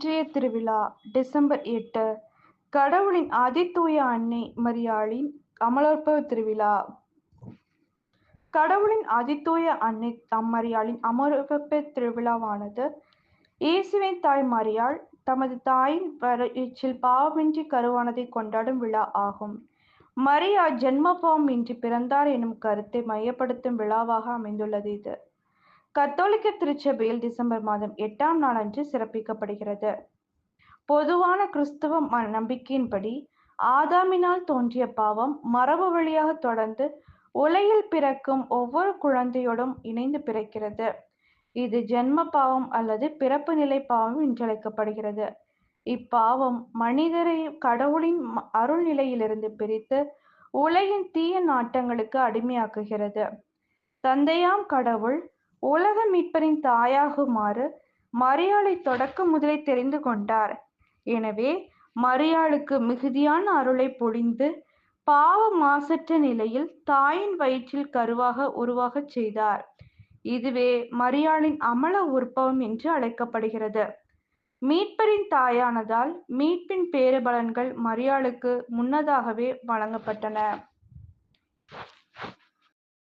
இன்றைய திருவிழா டிசம்பர் 8. கடவுளின் அதிதூய அன்னை மரியாளின் அமலோற்பவ திருவிழா. கடவுளின் அதிதூய அன்னை மரியாளின் அமலோற்பவ திருவிழாவானது இயேசுவின் தாய் மரியாள் தமது தாயின் வயிற்றில் பாவமின்றி கருவானதை கொண்டாடும் விழா ஆகும். மரியா ஜென்ம பாவம் இன்றி பிறந்தார் எனும் கருத்தை மையப்படுத்தும் விழாவாக அமைந்துள்ளது. இது கத்தோலிக்க திருச்சபையில் டிசம்பர் மாதம் 8ஆம் நாளன்று சிறப்பிக்கப்படுகிறது. பொதுவான கிறிஸ்தவ நம்பிக்கையின்படி ஆதாமினால் தோன்றிய பாவம் மரபு வழியாக தொடர்ந்து உலகில் பிறக்கும் ஒவ்வொரு குழந்தையோடும் இணைந்து பிறக்கிறது. இது ஜென்ம பாவம் அல்லது பிறப்பு நிலை பாவம் என்றழைக்கப்படுகிறது. இப்பாவம் மனிதரை கடவுளின் அருள் நிலையிலிருந்து பிரித்து உலகின் தீய நாட்டங்களுக்கு அடிமையாக்குகிறது. தந்தையாம் கடவுள் உலக மீட்பரின் தாயாகுமாறு மரியாளை தொடக்க முதலே தெரிந்து கொண்டார். எனவே மரியாளுக்கு மிகுதியான அருளை பொழிந்து பாவ மாசற்ற நிலையில் தாயின் வயிற்றில் கருவாக உருவாகச் செய்தார். இதுவே மரியாளின் அமல உற்பவம் என்று அழைக்கப்படுகிறது. மீட்பரின் தாயானதால் மீட்பின் பேறுபலன்கள் மரியாளுக்கு முன்னதாகவே வழங்கப்பட்டன.